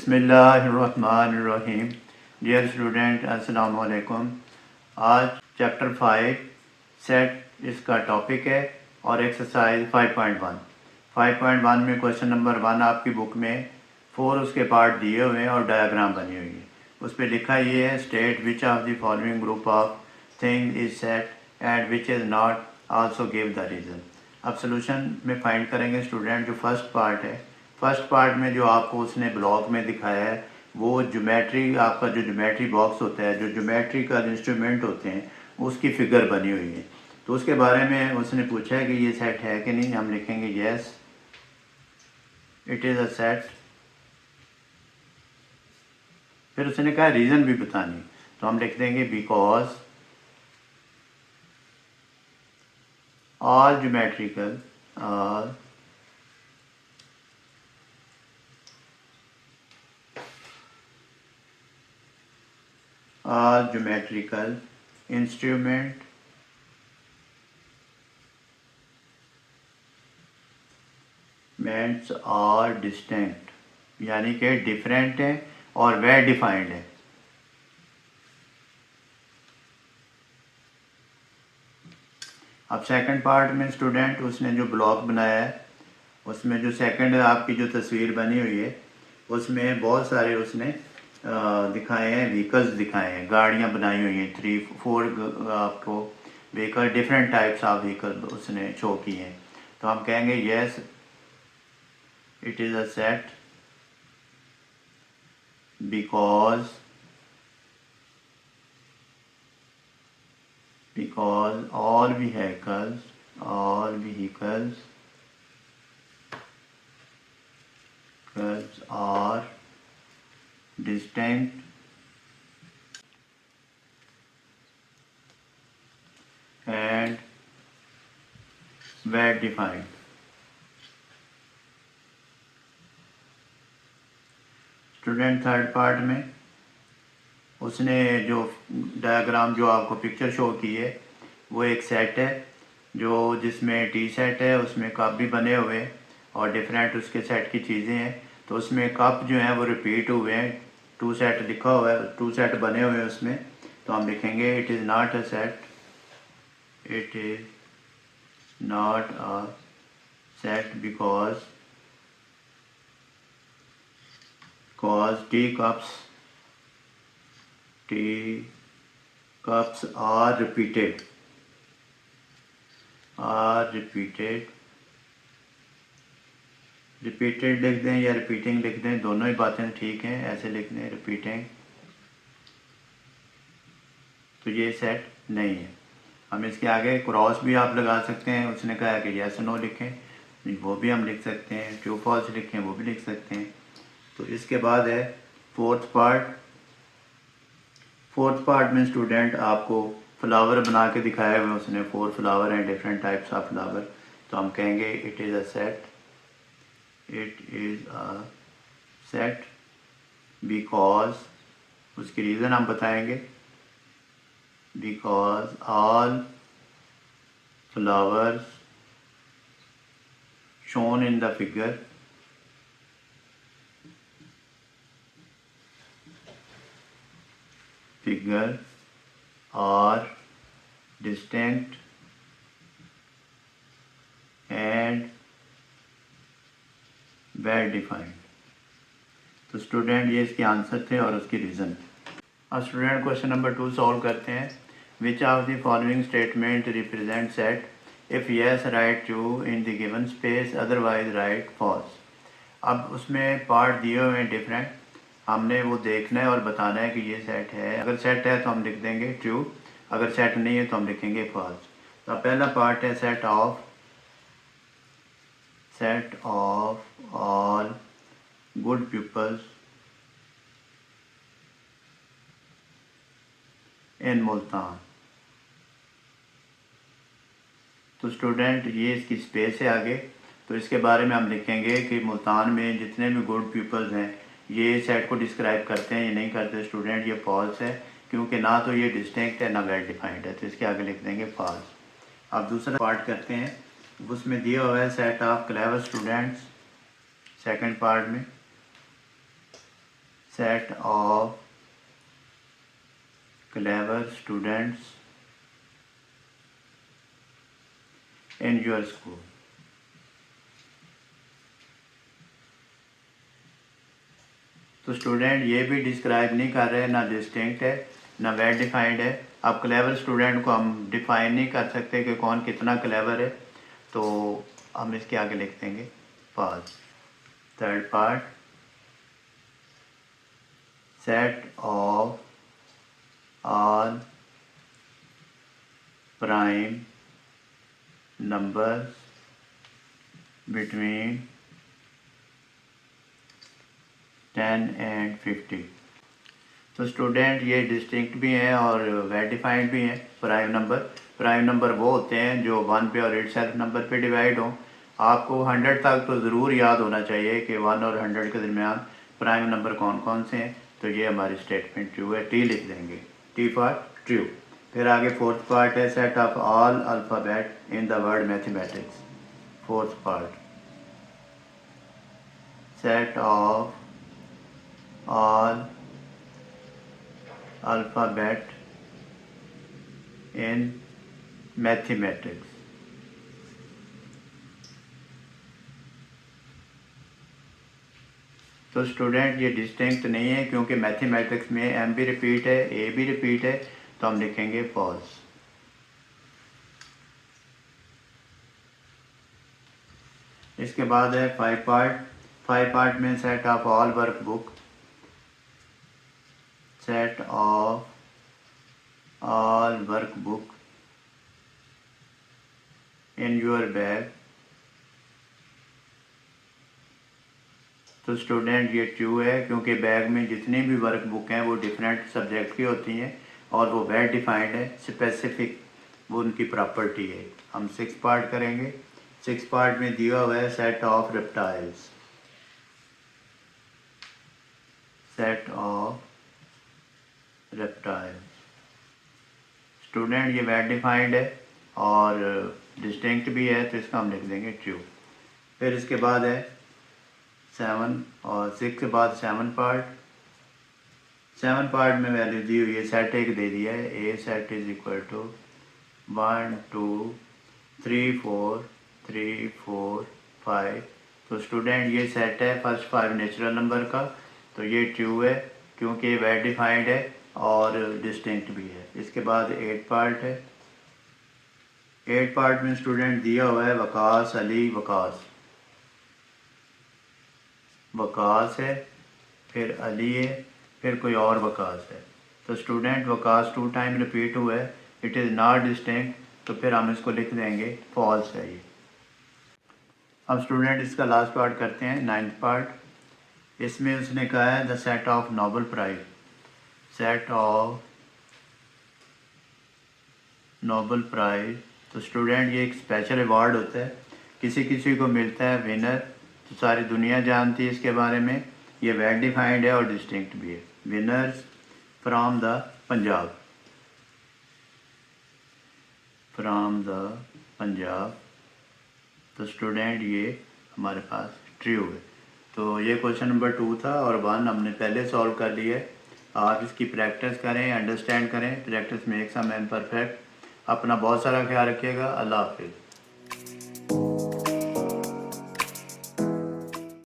बिस्मिल्लाहिर्रहमानिर्रहीम। Dear student अस्सलाम वालेकुम। आज चैप्टर 5 सेट इसका टॉपिक है और एक्सरसाइज 5.1 में क्वेश्चन नंबर 1 आपकी बुक में 4 उसके पार्ट दिए हुए हैं और डायग्राम बनी हुई है। उस पर लिखा ये है state which of the following group of thing is set and which is not, also give the reason. अब सोल्यूशन में फाइंड करेंगे स्टूडेंट। जो फर्स्ट पार्ट है, फर्स्ट पार्ट में जो आपको उसने ब्लॉक में दिखाया है वो ज्योमेट्री, आपका जो ज्योमेट्री बॉक्स होता है, जो ज्योमेट्रिकल इंस्ट्रूमेंट होते हैं उसकी फिगर बनी हुई है। तो उसके बारे में उसने पूछा है कि ये सेट है कि नहीं। हम लिखेंगे yes it is a set. फिर उसने कहा रीज़न भी बतानी, तो हम लिख देंगे because all geometrical all geometrical instruments are distinct, यानी कि डिफरेंट है और वेल डिफाइंड है। अब सेकंड पार्ट में स्टूडेंट उसने जो ब्लॉक बनाया है उसमें जो सेकंड आपकी जो तस्वीर बनी हुई है उसमें बहुत सारे उसने दिखाए हैं, व्हीकल्स दिखाए हैं, गाड़ियां बनाई हुई हैं, 3-4 आपको vehicle, different types of vehicle उसने शो किए हैं। तो हम कहेंगे yes it is a set because all vehicles are distinct and well defined। Student third part में उसने जो डायग्राम, जो आपको पिक्चर शो की है वो एक सेट है जो जिसमें टी सेट है, उसमें कप भी बने हुए हैं और डिफरेंट उसके सेट की चीज़ें हैं। तो उसमें कप जो हैं वो रिपीट हुए हैं, 2 सेट लिखा हुआ है, 2 सेट बने हुए हैं उसमें। तो हम लिखेंगे it is not a set, it is not a set because tea cups are repeated लिख दें या रिपीटिंग लिख दें, दोनों ही बातें ठीक हैं। ऐसे लिख दें रिपीटिंग, तो ये सेट नहीं है। हम इसके आगे क्रॉस भी आप लगा सकते हैं। उसने कहा कि यस नो लिखें, वो भी हम लिख सकते हैं। ट्रू फॉल्स लिखें, वो भी लिख सकते हैं। तो इसके बाद है फोर्थ पार्ट में स्टूडेंट आपको फ्लावर बना के दिखाया हुआ उसने, 4 फ्लावर हैं, डिफरेंट टाइप्स ऑफ फ्लावर। तो हम कहेंगे it is a set because, उसकी रीज़न हम बताएंगे, because all flowers shown in the figure are distinct and well defined। तो स्टूडेंट ये इसके आंसर थे और उसकी रीज़न। अब स्टूडेंट क्वेश्चन नंबर 2 सॉल्व करते हैं। Which of the following statement represent set, if yes write true in the given space, otherwise write false. अब उसमें पार्ट दिए हुए हैं डिफरेंट, हमने वो देखना है और बताना है कि ये सेट है। अगर सेट है तो हम लिख देंगे ट्रू, अगर सेट नहीं है तो हम लिखेंगे फॉल्स। तो पहला पार्ट है set of all good peoples in Multan. तो स्टूडेंट ये इसकी स्पेस है आगे, तो इसके बारे में हम लिखेंगे कि मुल्तान में जितने भी गुड पीपल्स हैं ये सेट को डिस्क्राइब करते हैं, ये नहीं करते स्टूडेंट, ये फॉल्स है, क्योंकि ना तो ये डिस्टिंक्ट है ना वेल डिफाइंड है। तो इसके आगे लिख देंगे फॉल्स। अब दूसरा पार्ट करते हैं, उसमें दिया हुआ है set of clever students. Second part में set of clever students in your school. तो स्टूडेंट ये भी डिस्क्राइब नहीं कर रहे, ना डिस्टिंक्ट है ना वेल डिफाइंड है। अब क्लेवर स्टूडेंट को हम डिफाइन नहीं कर सकते कि कौन कितना क्लेवर है, तो हम इसके आगे लिख देंगे pause. Third part, set of all prime numbers between 10 and 50। तो स्टूडेंट ये डिस्टिंक्ट भी हैं और वेल डिफाइंड भी हैं। प्राइम नंबर वो होते हैं जो 1 पे और 8 सेल्फ नंबर पे डिवाइड हों। आपको 100 तक तो ज़रूर याद होना चाहिए कि 1 और 100 के दरमियान प्राइम नंबर कौन कौन से हैं। तो ये हमारी स्टेटमेंट ट्रू है, टी लिख देंगे, टी फॉर ट्रू। फिर आगे फोर्थ पार्ट है, set of all alphabet in the word mathematics. Fourth part, set of all alphabet in mathematics। तो स्टूडेंट ये डिस्टिंक्ट नहीं है क्योंकि मैथमेटिक्स में एम भी रिपीट है, ए भी रिपीट है, तो हम लिखेंगे फॉल्स। इसके बाद है 5 पार्ट में set of all work book, set of all workbook in your bag। तो स्टूडेंट ये ट्रू है क्योंकि बैग में जितनी भी वर्क बुक हैं वो डिफरेंट सब्जेक्ट की होती हैं और वो वेल डिफाइंड है, स्पेसिफिक वो उनकी प्रॉपर्टी है। हम 6 पार्ट करेंगे। 6 पार्ट में दिया हुआ है set of reptiles, set of reptile. Student ये वेल डिफाइंड है और डिस्टिंक्ट भी है, तो इसका हम लिख देंगे ट्रू। फिर इसके बाद है 7 और 6 के बाद 7 पार्ट में वैल्यू दी हुई है, सेट एक दे दिया है, ए सेट इज इक्वल टू 1 2 3 4 3 4 5। तो स्टूडेंट ये सेट है फर्स्ट 5 नेचुरल नंबर का, तो ये ट्रू है क्योंकि वेल डिफाइंड है और डिस्टिंक्ट भी है। इसके बाद 8 पार्ट है। 8 पार्ट में स्टूडेंट दिया हुआ है वकास अली वकास है, फिर अली है, फिर कोई और वकास है। तो स्टूडेंट वकास 2 टाइम रिपीट हुआ है, इट इज़ नॉट डिस्टिंक्ट, तो फिर हम इसको लिख देंगे फॉल्स है ये। अब स्टूडेंट इसका लास्ट पार्ट करते हैं, 9th पार्ट। इसमें उसने कहा है the set of Nobel prize, set of Nobel prize. तो स्टूडेंट ये एक स्पेशल अवार्ड होता है, किसी को मिलता है, विनर, तो सारी दुनिया जानती है इसके बारे में। ये वेल डिफाइंड है और डिस्टिंक्ट भी है। Winners from the Punjab. तो स्टूडेंट ये हमारे पास ट्रू है। तो ये क्वेश्चन नंबर 2 था और 1 हमने पहले सॉल्व कर लिया है। आप इसकी प्रैक्टिस करें, अंडरस्टैंड करें। Practice makes a man perfect. अपना बहुत सारा ख्याल रखिएगा। अल्लाह हाफिज़।